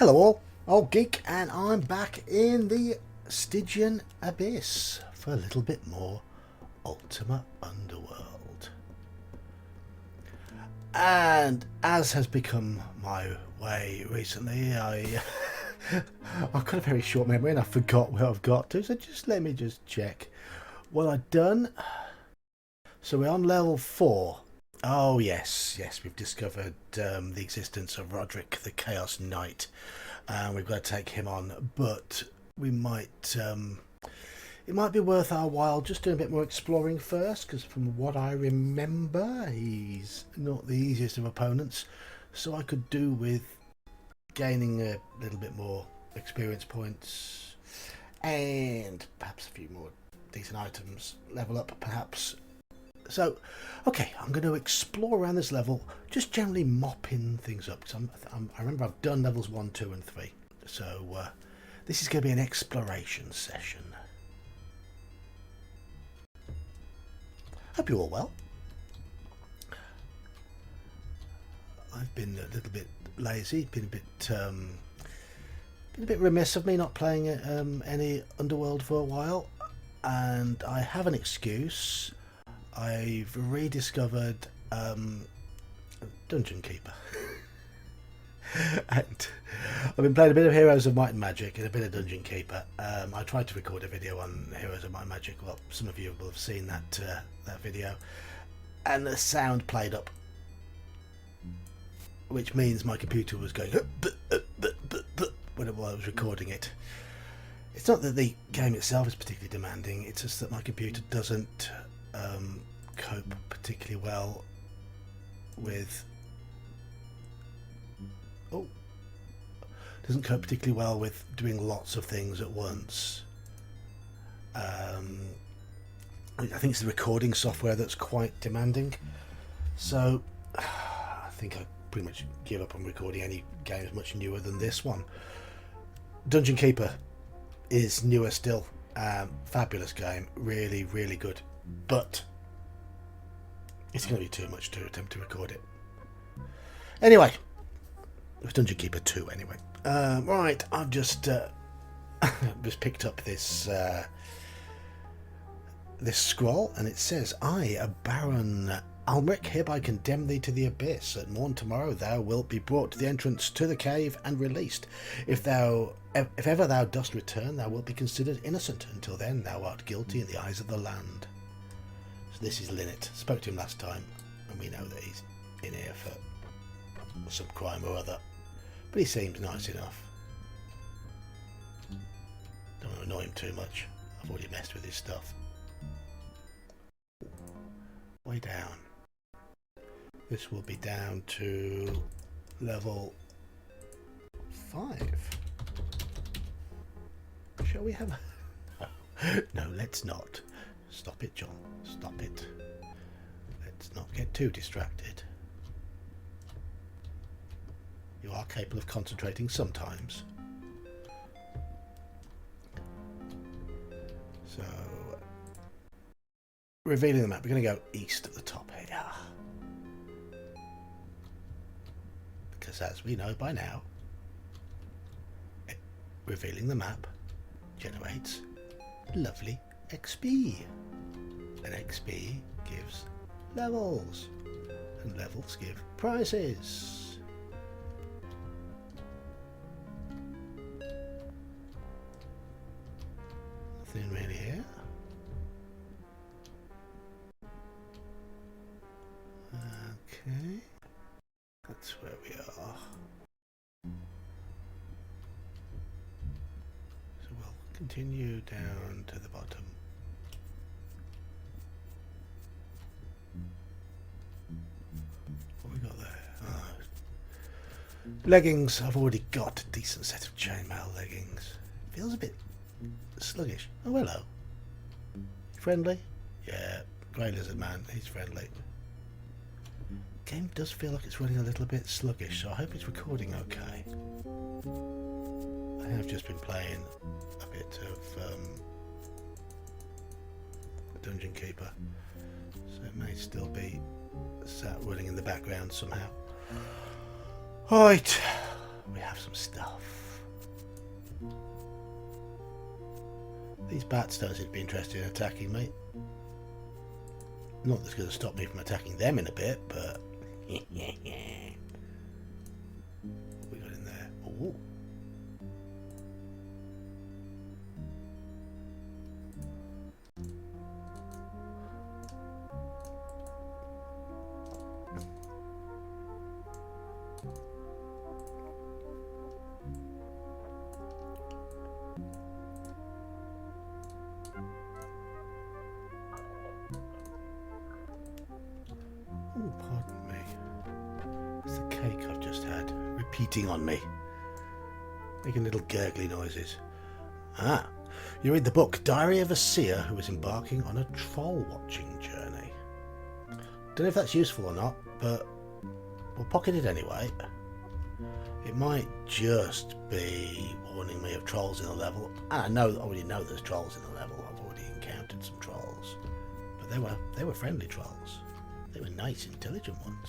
Hello all, Old Geek, and I'm back in the Stygian Abyss for a little bit more Ultima Underworld. And as has become my way recently, I've got a very short memory and I forgot where I've got to, so let me check what I've done. So we're on level 4. Oh yes, we've discovered the existence of Roderick the Chaos Knight. We've got to take him on, but we might it might be worth our while just doing a bit more exploring first, because from what I remember, he's not the easiest of opponents, so I could do with gaining a little bit more experience points and perhaps a few more decent items, level up perhaps. So, okay, I'm going to explore around this level, just generally mopping things up. Cause I remember I've done levels 1, 2 and 3. So, this is going to be an exploration session. Hope you're all well. I've been a little bit lazy, been a bit remiss of me not playing any Underworld for a while. And I have an excuse. I've rediscovered Dungeon Keeper. And I've been playing a bit of Heroes of Might and Magic and a bit of Dungeon Keeper. I tried to record a video on Heroes of Might and Magic. Well, some of you will have seen that video. And the sound played up, which means my computer was going when I was recording it. It's not that the game itself is particularly demanding, it's just that my computer doesn't cope particularly well with doing lots of things at once. I think it's the recording software that's quite demanding, so I think I pretty much give up on recording any games much newer than this one. Dungeon Keeper is newer still. Fabulous game, really good, but it's going to be too much to attempt to record it. Anyway, it's Dungeon Keeper 2 anyway. Right, I've just picked up this this scroll, and it says, "I, a Baron Almric, hereby condemn thee to the abyss. At morn tomorrow thou wilt be brought to the entrance to the cave and released. If ever thou dost return, thou wilt be considered innocent. Until then thou art guilty in the eyes of the land." So this is Linnet. Spoke to him last time, and we know that he's in here for some crime or other. But he seems nice enough. Don't want to annoy him too much. I've already messed with his stuff. Way down. This will be down to level 5. Shall we have a... No, let's not. Stop it, John. Stop it. Let's not get too distracted. You are capable of concentrating sometimes. So, revealing the map, we're going to go east at the top here. Because as we know by now, revealing the map generates lovely XP. And XP gives levels. And levels give prizes. Nothing really here. Okay. That's where we are. So we'll continue down to the bottom. What we got there? Leggings. I've already got a decent set of chainmail leggings. Feels a bit sluggish. Oh, hello. Friendly? Yeah, Grey Lizard Man, he's friendly. Game does feel like it's running a little bit sluggish, so I hope it's recording okay. I have just been playing a bit of Dungeon Keeper, so it may still be sat running in the background somehow. Right, we have some stuff. These bats don't seem to be interested in attacking me. Not that's going to stop me from attacking them in a bit, but... What we got in there? Ooh. Oh, pardon me. It's the cake I've just had, repeating on me, making little gurgly noises. Ah, you read the book Diary of a Seer Who is Embarking on a Troll Watching Journey. Don't know if that's useful or not, but we'll pocket it anyway. It might just be warning me of trolls in the level, and I already know there's trolls in the level. I've already encountered some trolls, but they were friendly trolls. They were nice, intelligent ones.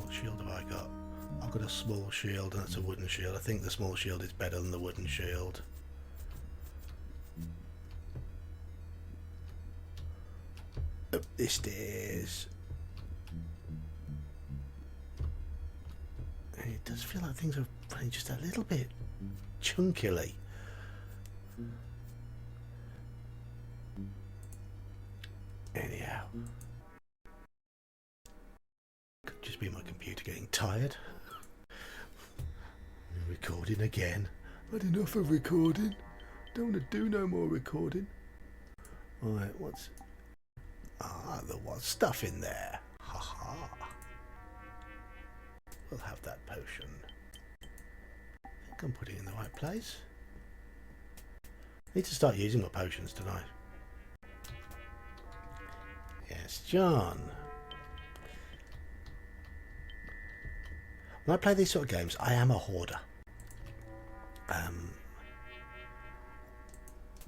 What shield have I got? I've got a small shield, and that's a wooden shield. I think the small shield is better than the wooden shield. Up the stairs. It does feel like things are running just a little bit chunkily. Anyhow, could just be my computer getting tired. Recording again. Had enough of recording. Don't want to do no more recording. Alright, what's... Ah, there was stuff in there. Ha ha. We'll have that potion. I think I'm putting it in the right place. Need to start using my potions tonight. Yes, John. When I play these sort of games, I am a hoarder.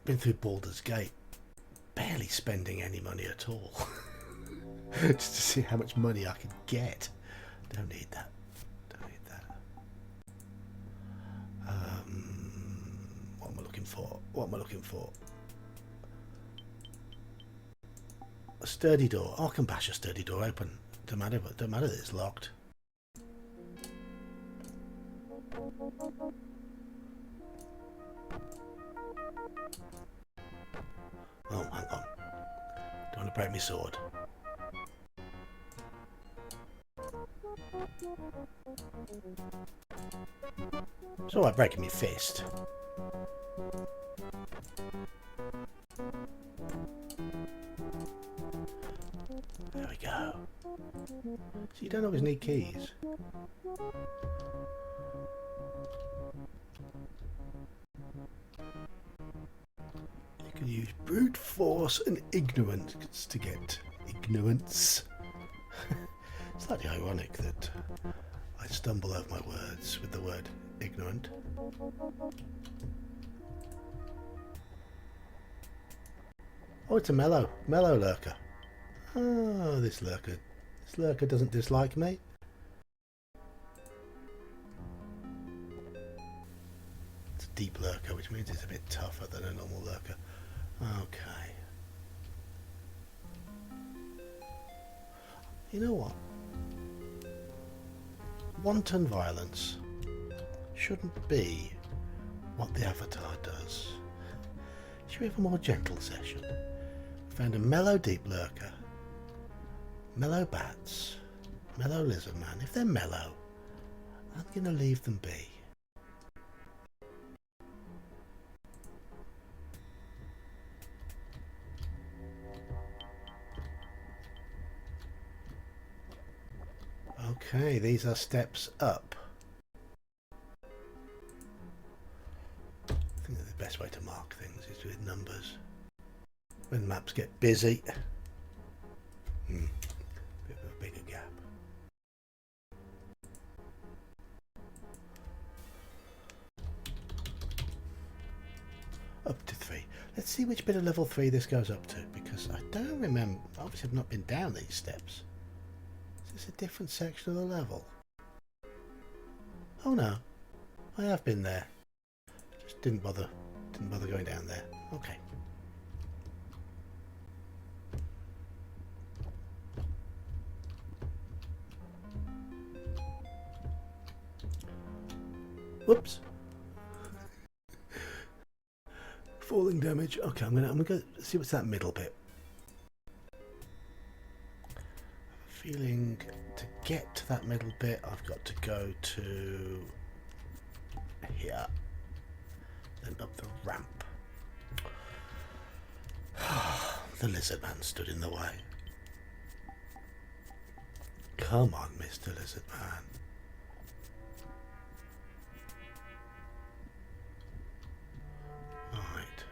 Been through Baldur's Gate, barely spending any money at all. Just to see how much money I can get. Don't need that. Don't need that. What am I looking for? What am I looking for? A sturdy door. Oh, I can bash a sturdy door open. Don't matter that it's locked. Oh, hang on. Don't want to break my sword. It's alright breaking my fist. There we go. So you don't always need keys. You can use brute force and ignorance to get ignorance. Slightly ironic that I stumble over my words with the word ignorant. Oh, it's a mellow lurker. Oh, this lurker doesn't dislike me. It's a deep lurker, which means it's a bit tougher than a normal lurker. Okay. You know what? Wanton violence shouldn't be what the Avatar does. Should we have a more gentle session? Found a mellow deep lurker, mellow bats, mellow lizard man. If they're mellow, I'm going to leave them be. Okay, these are steps up. I think the best way to mark things is with numbers. When maps get busy, bit of a bigger gap. Up to 3. Let's see which bit of level 3 this goes up to, because I don't remember. Obviously I've not been down these steps. Is this a different section of the level? Oh no. I have been there. Just didn't bother going down there. Okay. Whoops. Falling damage. Okay, I'm gonna go see what's that middle bit. Feeling to get to that middle bit, I've got to go to here, then up the ramp. The lizard man stood in the way. Come on, Mr. Lizard Man. Right.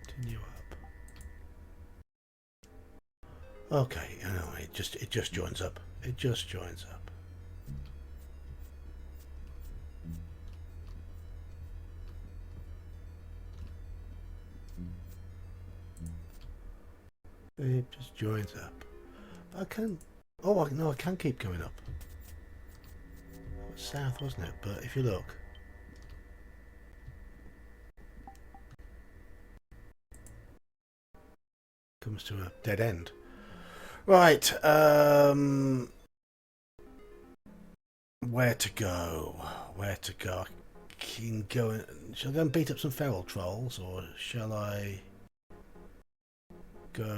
Continue up. Okay, it just joins up. It just joins up. It just joins up. But I can. Oh no, I can keep going up. It was south, wasn't it? But if you look. Comes to a dead end. Right, where to go? Where to go? I can go. Shall I go and beat up some feral trolls, or shall I go?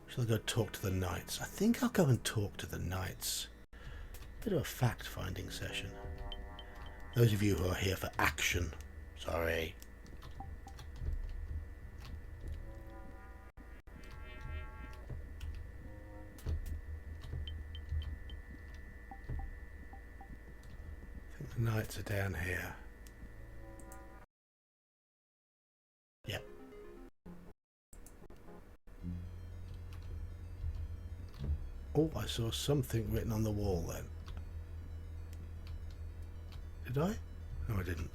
Shall I go talk to the knights? I think I'll go and talk to the knights. Bit of a fact-finding session. Those of you who are here for action, sorry. The knights are down here. Yep. Oh, I saw something written on the wall then. Did I? No, I didn't.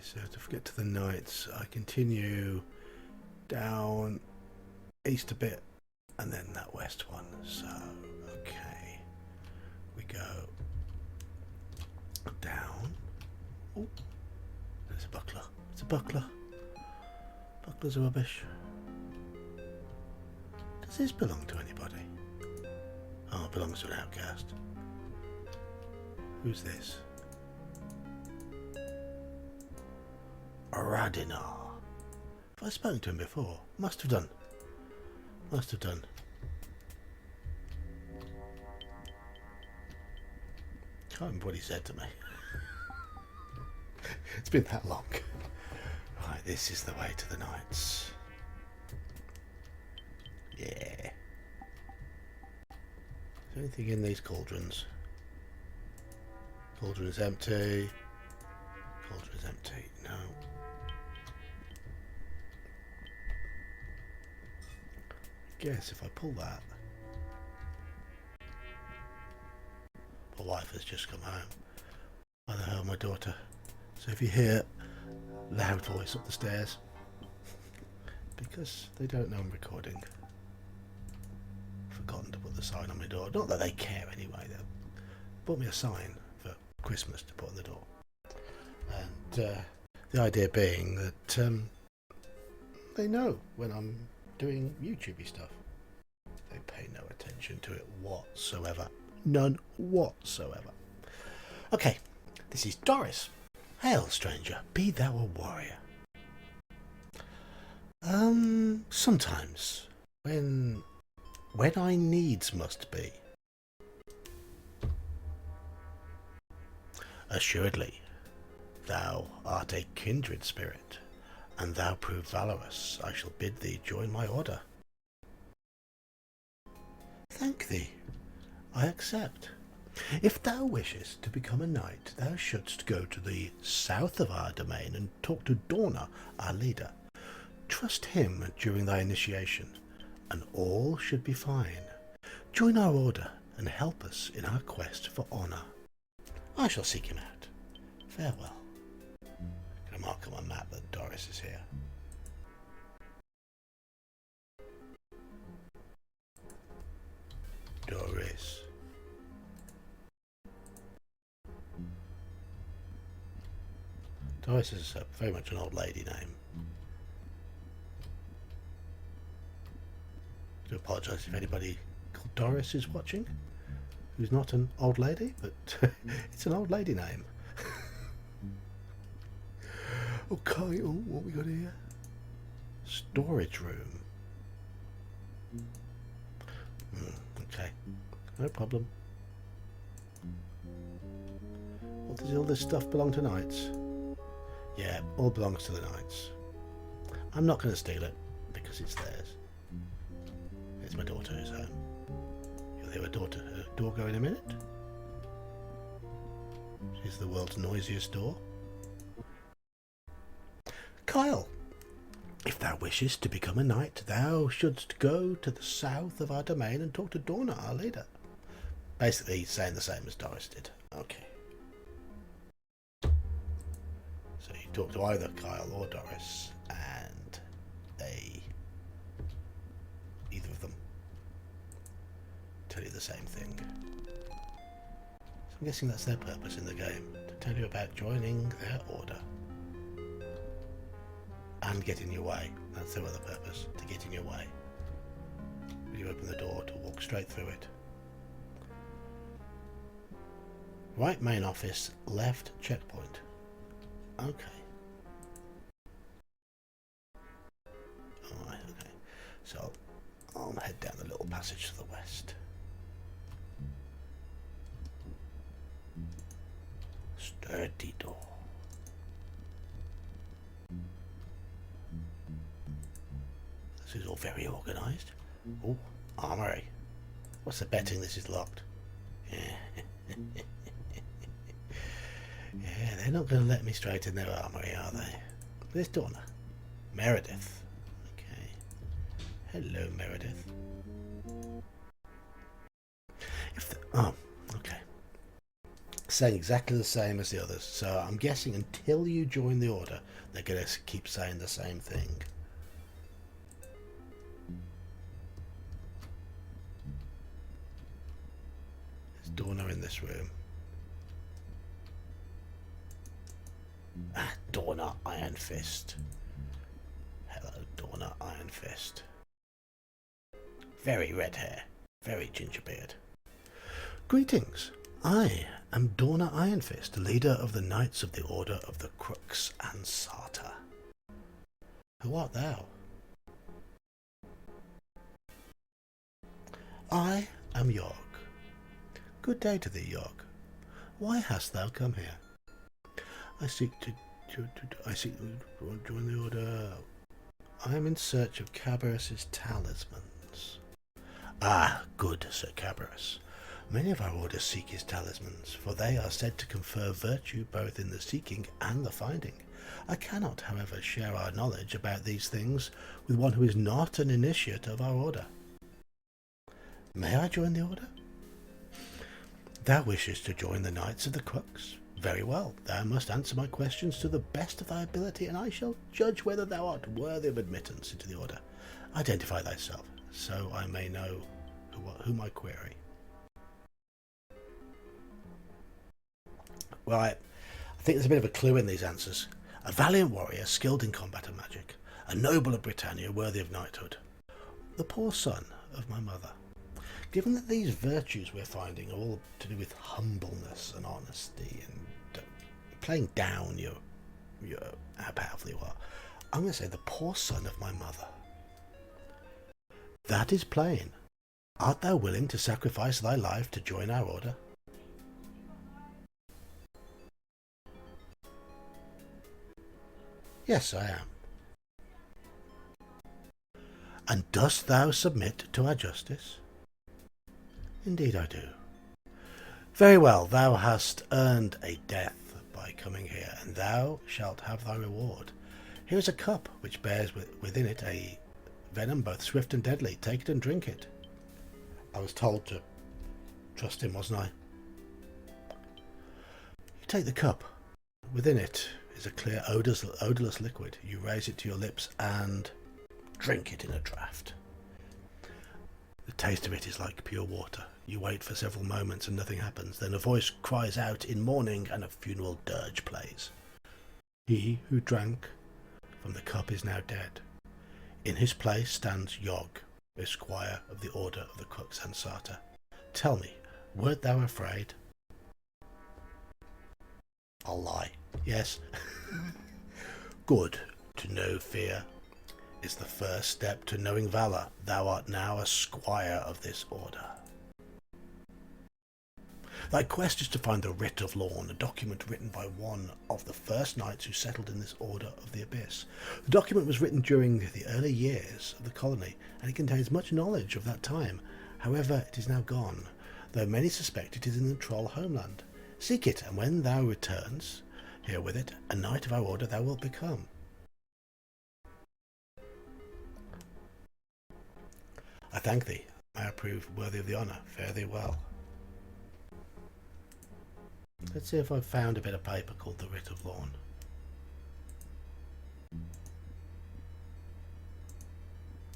So to get to the knights, I continue down east a bit and then that west one. So, okay, we go down. Oh, there's a buckler. It's a buckler. Bucklers are rubbish. Does this belong to anybody? Oh, it belongs to an outcast. Who's this? Radinar. Have I spoken to him before? Must have done. Must have done. Can't remember what he said to me. It's been that long. Right, this is the way to the knights. Yeah. Is there anything in these cauldrons? Cauldron is empty. Cauldron is empty. No. Guess if I pull that, my wife has just come home. Either her or my daughter. So if you hear loud voice up the stairs, because they don't know I'm recording, I've forgotten to put the sign on my door. Not that they care anyway. They bought me a sign for Christmas to put on the door, and the idea being that they know when I'm doing YouTubey stuff. They pay no attention to it whatsoever. None whatsoever. Okay, this is Doris. Hail, stranger, be thou a warrior. Sometimes, when I needs must be. Assuredly, thou art a kindred spirit, and thou prove valorous, I shall bid thee join my order. Thank thee, I accept. If thou wishest to become a knight, thou shouldst go to the south of our domain and talk to Dorna, our leader. Trust him during thy initiation, and all should be fine. Join our order, and help us in our quest for honour. I shall seek him out. Farewell. I'm going to mark on my map that Doris is here. Doris. Doris is very much an old lady name. I do apologise if anybody called Doris is watching, who's not an old lady, but it's an old lady name. Okay, oh, what we got here? Storage room. Okay, no problem. Well, does all this stuff belong to knights? Yeah, all belongs to the knights. I'm not going to steal it, because it's theirs. It's my daughter who's home. You'll hear her door go in a minute. She's the world's noisiest door. Kyle, if thou wishest to become a knight, thou shouldst go to the south of our domain and talk to Dorna, our leader. Basically, he's saying the same as Doris did. Okay. So you talk to either Kyle or Doris, and either of them tell you the same thing. So I'm guessing that's their purpose in the game, to tell you about joining their order. And get in your way. That's their other purpose, to get in your way. When you open the door, to walk straight through it. Right main office, left checkpoint. Okay. Alright, okay. So, I'll head down the little passage to the west. Sturdy door. This is all very organised. Oh, armoury. What's the betting this is locked? Yeah. Yeah, they're not going to let me straight in their armoury, are they? Where's Dorna? Meredith. Okay. Hello, Meredith. Oh, okay. Saying exactly the same as the others. So I'm guessing until you join the order, they're going to keep saying the same thing. Dorna in this room. Ah, Dorna Iron Fist. Hello, Dorna Iron Fist. Very red hair, very ginger beard. Greetings. I am Dorna Iron Fist, leader of the Knights of the Order of the Crux and Sarta. Who art thou? I am York. Good day to thee, York. Why hast thou come here? I seek to join the order. I am in search of Cabarrus's talismans. Ah, good Sir Cabarrus. Many of our orders seek his talismans, for they are said to confer virtue both in the seeking and the finding. I cannot, however, share our knowledge about these things with one who is not an initiate of our order. May I join the order? Thou wishes to join the Knights of the Crux? Very well, thou must answer my questions to the best of thy ability, and I shall judge whether thou art worthy of admittance into the order. Identify thyself, so I may know whom I query. Right, I think there's a bit of a clue in these answers. A valiant warrior, skilled in combat and magic. A noble of Britannia, worthy of knighthood. The poor son of my mother. Given that these virtues we're finding are all to do with humbleness and honesty and playing down how powerful you are, I'm going to say the poor son of my mother. That is plain. Art thou willing to sacrifice thy life to join our order? Yes, I am. And dost thou submit to our justice? Indeed I do. Very well, thou hast earned a death by coming here, and thou shalt have thy reward. Here is a cup which bears within it a venom both swift and deadly. Take it and drink it. I was told to Trust him, wasn't I? You take the cup. Within it is a clear, odourless liquid. You raise it to your lips and drink it in a draught. The taste of it is like pure water. You wait for several moments and nothing happens. Then a voice cries out in mourning and a funeral dirge plays. He who drank from the cup is now dead. In his place stands Yog, Esquire of the Order of the Crux Ansata. Tell me, wert thou afraid? I'll lie. Yes. Good to know fear is the first step to knowing valour. Thou art now a squire of this order. Thy quest is to find the Writ of Lorn, a document written by one of the first knights who settled in this order of the Abyss. The document was written during the early years of the colony, and it contains much knowledge of that time. However, it is now gone, though many suspect it is in the Troll homeland. Seek it, and when thou returns here with it, a knight of our order thou wilt become. I thank thee. May I prove worthy of the honour. Fare thee well. Let's see if I've found a bit of paper called the Writ of Lorn.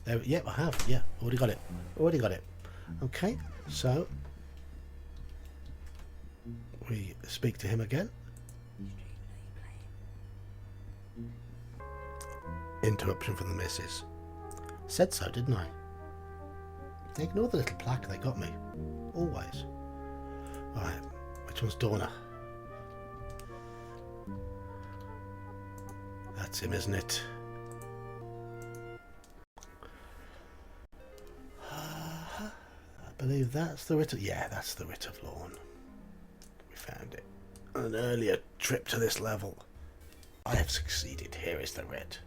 There, yep, I have. Yeah, already got it. Already got it. Okay, so we speak to him again. Interruption from the missus. Said so, didn't I? Ignore the little plaque, they got me. Always. Right, which one's Dorna? That's him, isn't it? I believe that's the Writ of... Yeah, that's the Writ of Lorn. We found it. On an earlier trip to this level. I have succeeded. Here is the writ.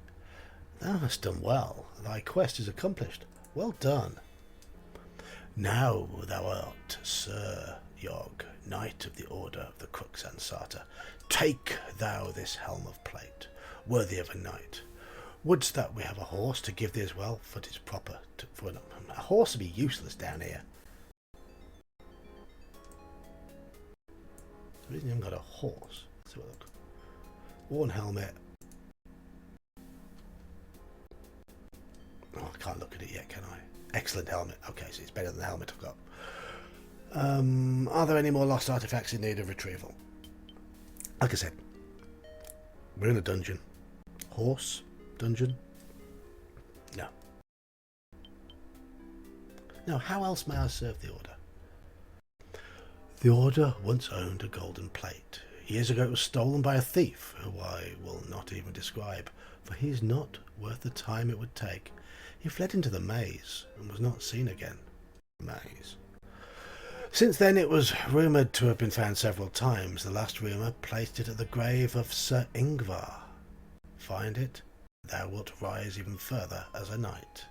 Thou hast done well. Thy quest is accomplished. Well done. Now thou art Sir Yog, Knight of the Order of the Crux Ansata. Take thou this helm of plate, worthy of a knight. Wouldst that we have a horse to give thee as well, for it is proper for a horse to be useless down here. The reason you haven't got a horse. Let's have a look. Worn helmet. Oh, I can't look at it yet, can I? Excellent helmet. Okay, so it's better than the helmet I've got. Are there any more lost artifacts in need of retrieval? Like I said, we're in a dungeon. Horse dungeon? No. Now, how else may I serve the Order? The Order once owned a golden plate. Years ago it was stolen by a thief, who I will not even describe, for he is not worth the time it would take. He fled into the maze and was not seen again. Maze. Since then it was rumoured to have been found several times. The last rumour placed it at the grave of Sir Ingvar. Find it, thou wilt rise even further as a knight.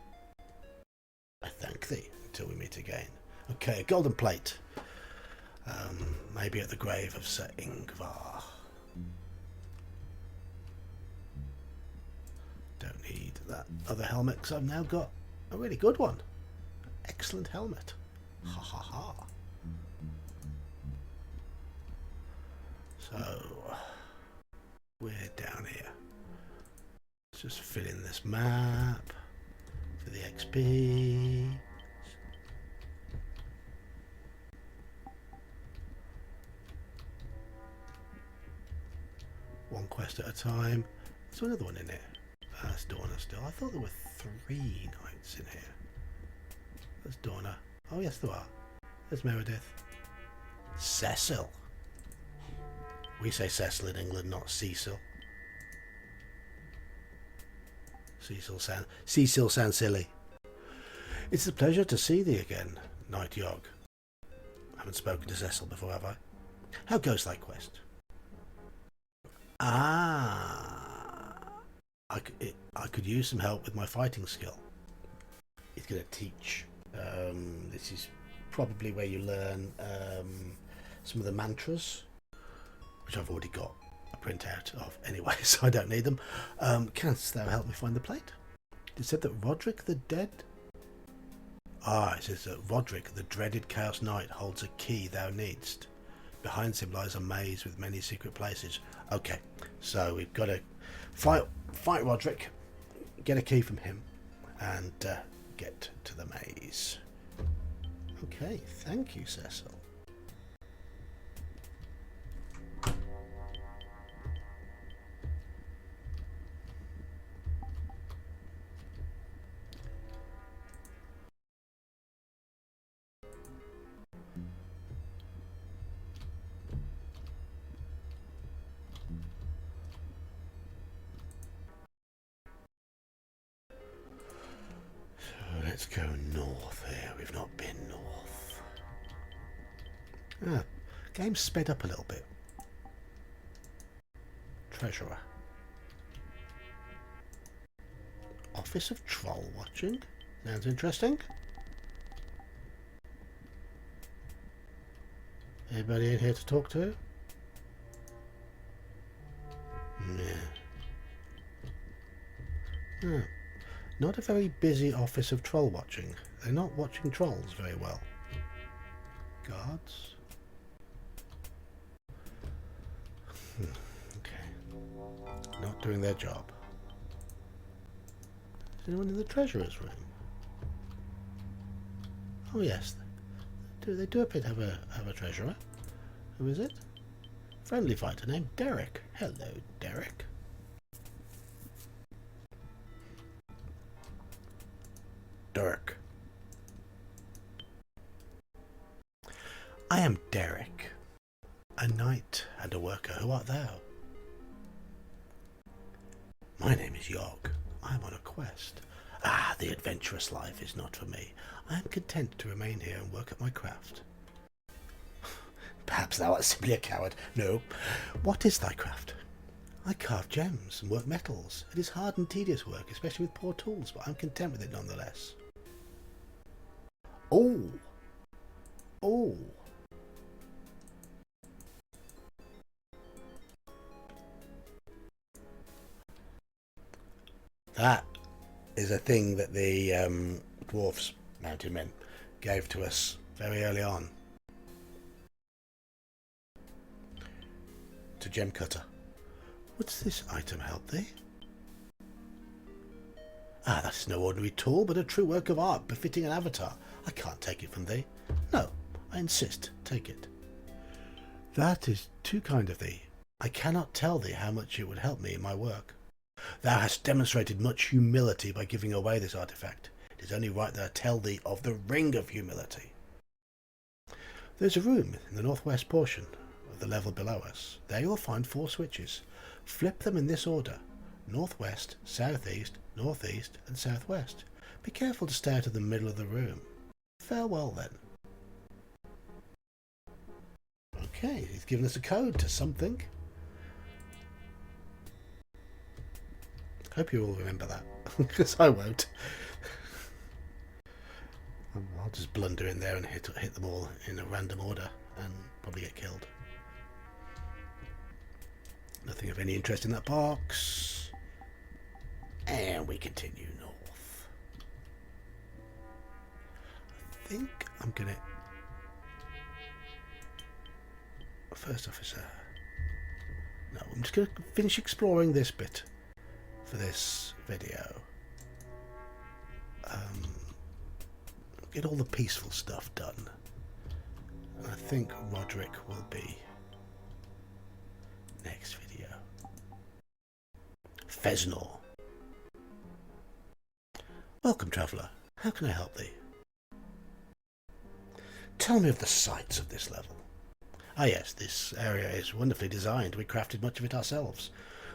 I thank thee until we meet again. Okay, a golden plate. Maybe at the grave of Sir Ingvar. Don't need that other helmet because I've now got a really good one. Excellent helmet. Ha ha ha. So we're down here. Let's just fill in this map for the XP. One quest at a time. There's another one in here. That's Dorna still. I thought there were 3 knights in here. There's Dorna. Oh yes, there are. There's Meredith. Cecil. We say Cecil in England, not Cecil. Cecil sounds silly. It's a pleasure to see thee again, Knight Yog. I haven't spoken to Cecil before, have I? How goes thy quest? I could use some help with my fighting skill. It's going to teach. This is probably where you learn some of the mantras, which I've already got a printout of anyway, so I don't need them. Canst thou help me find the plate? It said that Roderick the Dead Ah, it says that Roderick, the dreaded Chaos Knight, holds a key thou needst. Behind him lies a maze with many secret places. Okay, so we've got to fight Roderick, get a key from him, and get to the maze. Okay, thank you, Cecil. Let's go north here. We've not been north. Ah, game's sped up a little bit. Treasurer. Office of Troll Watching. Sounds interesting. Anybody in here to talk to? Yeah. Not a very busy office of troll watching. They're not watching trolls very well. Guards. Okay. Not doing their job. Is anyone in the treasurer's room? Oh yes. They do appear to have a treasurer. Who is it? Friendly fighter named Derek. Hello, Derek. Derek. I am Derek, a knight and a worker. Who art thou? My name is Yog. I am on a quest. Ah, the adventurous life is not for me. I am content to remain here and work at my craft. Perhaps thou art simply a coward. No. What is thy craft? I carve gems and work metals. It is hard and tedious work, especially with poor tools, but I'm content with it nonetheless. Oh. Oh. That is a thing that the dwarfs, mountain men, gave to us very early on. To gem cutter. What's this item help thee? Ah, that is no ordinary tool, but a true work of art befitting an avatar. I can't take it from thee. No, I insist, take it. That is too kind of thee. I cannot tell thee how much it would help me in my work. Thou hast demonstrated much humility by giving away this artifact. It is only right that I tell thee of the Ring of Humility. There's a room in the northwest portion of the level below us. There you'll find 4 switches. Flip them in this order: northwest, southeast, northeast, and southwest. Be careful to stay out of the middle of the room. Farewell, then. Okay, he's given us a code to something. Hope you all remember that, because I won't. I'll just blunder in there and hit them all in a random order and probably get killed. Nothing of any interest in that box. And we continue north. I think I'm gonna... First officer. No, I'm just gonna finish exploring this bit for this video. Get all the peaceful stuff done. And I think Roderick will be next video. Fesnor. Welcome, traveller. How can I help thee? Tell me of the sights of this level. Ah yes, this area is wonderfully designed. We crafted much of it ourselves,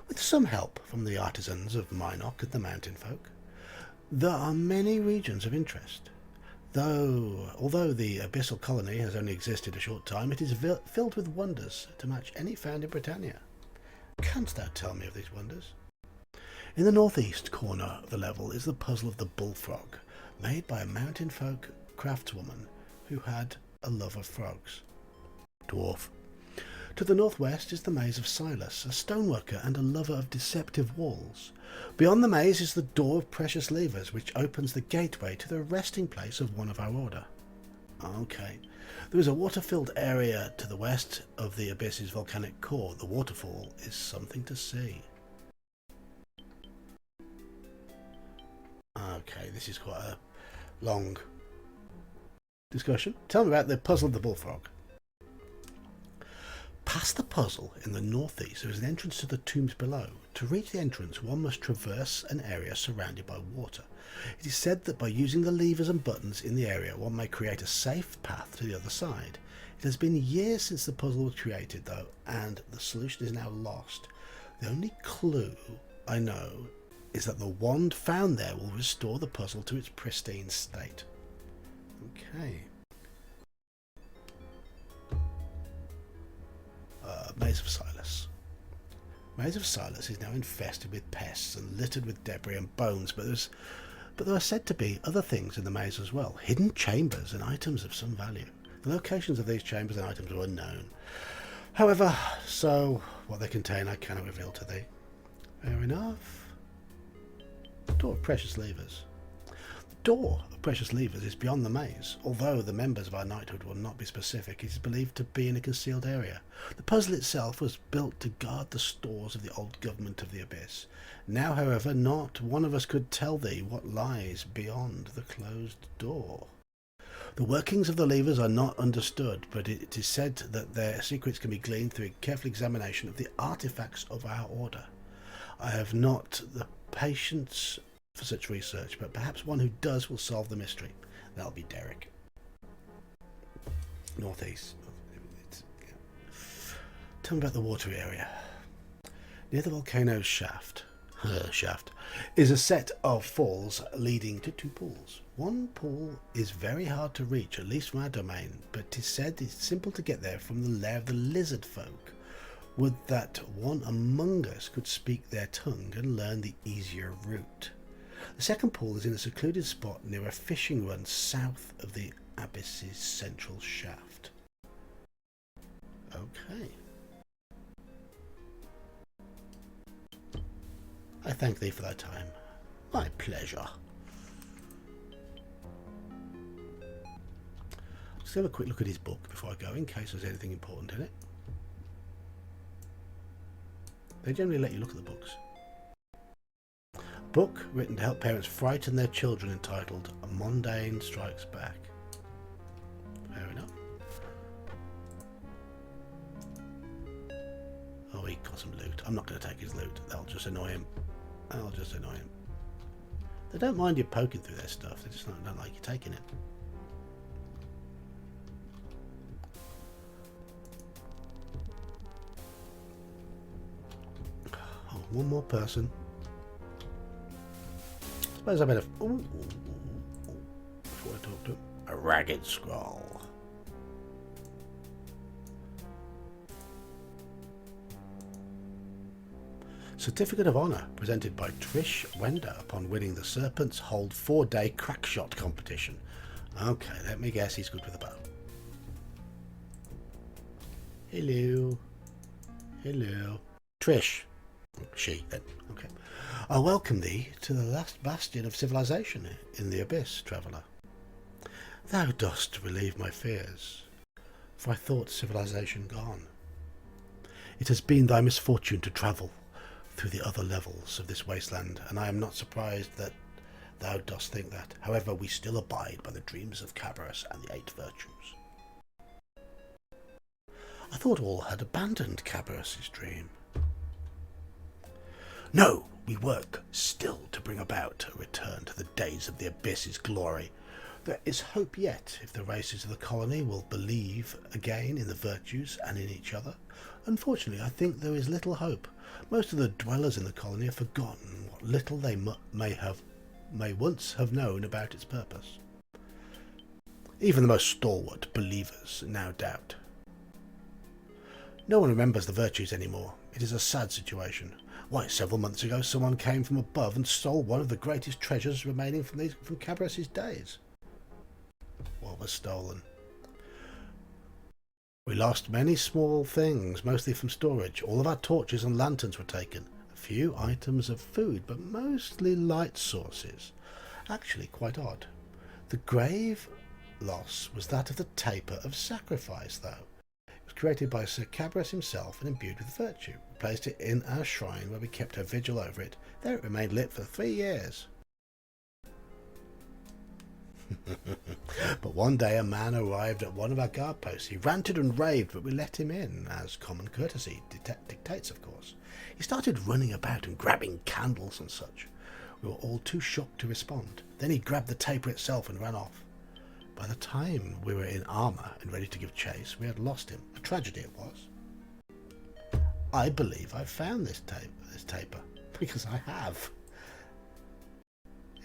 with some help from the artisans of Minok and the mountain folk. There are many regions of interest. Although the abyssal colony has only existed a short time, it is filled with wonders to match any found in Britannia. Canst thou tell me of these wonders? In the northeast corner of the level is the puzzle of the bullfrog, made by a mountain folk craftswoman who had a love of frogs. Dwarf. To the northwest is the Maze of Silas, a stoneworker and a lover of deceptive walls. Beyond the maze is the Door of Precious Levers, which opens the gateway to the resting place of one of our order. Okay. There is a water-filled area to the west of the Abyss's volcanic core. The waterfall is something to see. Okay, this is quite a long discussion. Tell me about the puzzle of the bullfrog. Past the puzzle in the northeast, there is an entrance to the tombs below. To reach the entrance, one must traverse an area surrounded by water. It is said that by using the levers and buttons in the area, one may create a safe path to the other side. It has been years since the puzzle was created, though, and the solution is now lost. The only clue I know is that the wand found there will restore the puzzle to its pristine state. Okay. Maze of Silas. Maze of Silas is now infested with pests and littered with debris and bones, but there are said to be other things in the maze as well. Hidden chambers and items of some value. The locations of these chambers and items are unknown. However, so what they contain I cannot reveal to thee. Fair enough. Door of Precious Levers. The Door of Precious Levers is beyond the maze. Although the members of our knighthood will not be specific, it is believed to be in a concealed area. The puzzle itself was built to guard the stores of the old government of the Abyss. Now, however, not one of us could tell thee what lies beyond the closed door. The workings of the levers are not understood, but it is said that their secrets can be gleaned through a careful examination of the artifacts of our order. I have not the patience for such research, but perhaps one who does will solve the mystery. That'll be Derek. Northeast. Tell me about the watery area. Near the volcano's shaft is a set of falls leading to two pools. One pool is very hard to reach, at least from our domain, but it is said it's simple to get there from the lair of the lizard folk. Would that one among us could speak their tongue and learn the easier route. The second pool is in a secluded spot near a fishing run south of the Abyss's central shaft. Okay. I thank thee for thy time. My pleasure. Let's have a quick look at his book before I go, in case there's anything important in it. They generally let you look at the books. Book written to help parents frighten their children, entitled A Mundane Strikes Back. Fair enough. Oh, he got some loot. I'm not going to take his loot. That'll just annoy him. That'll just annoy him. They don't mind you poking through their stuff. They just don't like you taking it. Oh, one more person. Suppose I better. Before I talk to him. A ragged scroll. Certificate of Honour presented by Trish Wender upon winning the Serpent's Hold 4-day crackshot competition. Okay, let me guess he's good with a bow. Hello. Hello. Trish. She, then. Okay. I welcome thee to the last bastion of civilization in the Abyss, traveller. Thou dost relieve my fears, for I thought civilization gone. It has been thy misfortune to travel through the other levels of this wasteland, and I am not surprised that thou dost think that. However, we still abide by the dreams of Cabarrus and the 8 virtues. I thought all had abandoned Cabarrus's dream. No, we work still to bring about a return to the days of the Abyss's glory. There is hope yet if the races of the colony will believe again in the virtues and in each other. Unfortunately, I think there is little hope. Most of the dwellers in the colony have forgotten what little they may once have known about its purpose. Even the most stalwart believers now doubt. No one remembers the virtues anymore. It is a sad situation. Why, several months ago someone came from above and stole one of the greatest treasures remaining from Cabarrus's days. What was stolen? We lost many small things, mostly from storage. All of our torches and lanterns were taken. A few items of food, but mostly light sources. Actually quite odd. The grave loss was that of the taper of sacrifice, though. It was created by Sir Cabras himself and imbued with virtue. We placed it in our shrine where we kept our vigil over it. There it remained lit for 3 years. But one day a man arrived at one of our guard posts. He ranted and raved, but we let him in, as common courtesy dictates, of course. He started running about and grabbing candles and such. We were all too shocked to respond. Then he grabbed the taper itself and ran off. By the time we were in armour and ready to give chase, we had lost him. A tragedy it was. I believe I found this taper, because I have.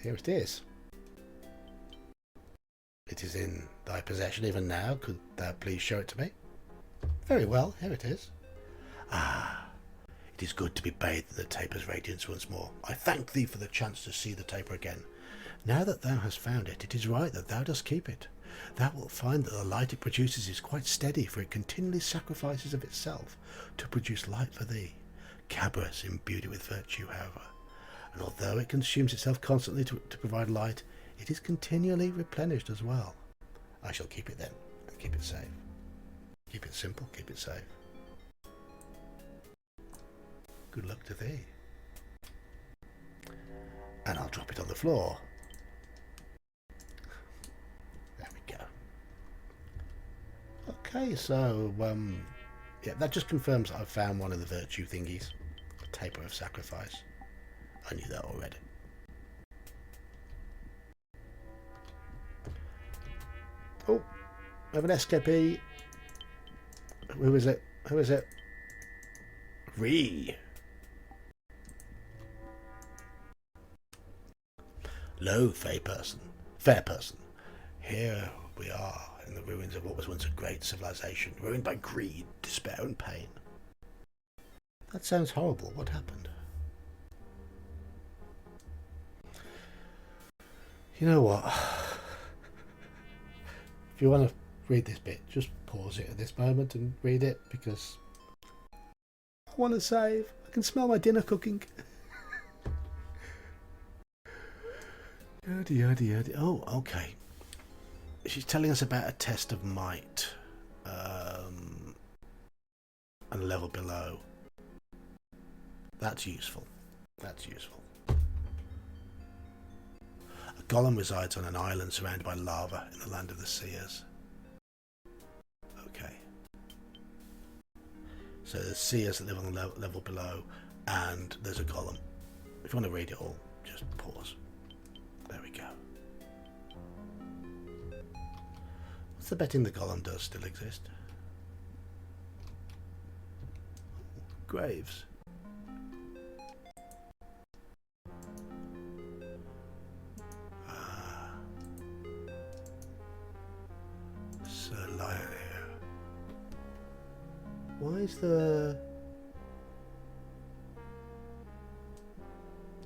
Here it is. It is in thy possession even now. Could thou please show it to me? Very well, here it is. Ah, it is good to be bathed in the taper's radiance once more. I thank thee for the chance to see the taper again. Now that thou hast found it, it is right that thou dost keep it. Thou wilt find that the light it produces is quite steady, for it continually sacrifices of itself to produce light for thee. Cabras imbued it with virtue, however, and although it consumes itself constantly to provide light, it is continually replenished as well. I shall keep it then, and keep it safe. Keep it simple, keep it safe. Good luck to thee. And I'll drop it on the floor. There we go. Okay, so, yeah, that just confirms I've found one of the virtue thingies. The taper of sacrifice. I knew that already. Oh, we have an escapee. Who is it? Who is it? Lo, fair person. Here we are in the ruins of what was once a great civilization, ruined by greed, despair and pain. That sounds horrible. What happened? You know what? If you want to read this bit, just pause it at this moment and read it, because I want to save. I can smell my dinner cooking. Oh, okay. She's telling us about a test of might, and a level below. That's useful. That's useful. A golem resides on an island surrounded by lava in the land of the seers. Okay. So there's seers that live on the level below, and there's a golem. If you want to read it all, just pause. There we go. What's the betting the golem does still exist? Graves. Sir Lion here. Why is the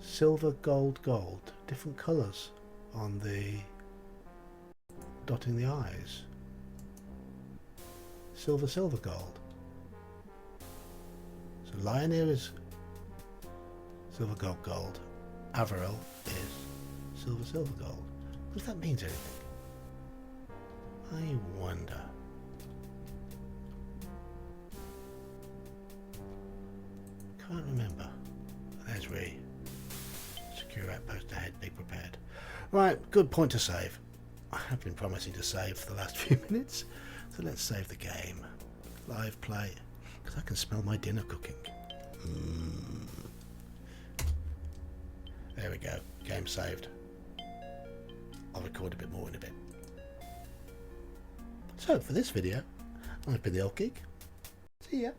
silver, gold, different colours on the dotting the eyes? Silver, gold. So Lioneer is silver, gold. Averil is silver, gold. What if that means anything? I wonder. Can't remember. There's Ree. Secure outpost ahead, be prepared. Right, good point to save. I have been promising to save for the last few minutes, so let's save the game. Live play, because I can smell my dinner cooking. There we go, game saved. I'll record a bit more in a bit. So, for this video, I've been the Old Geek. See ya.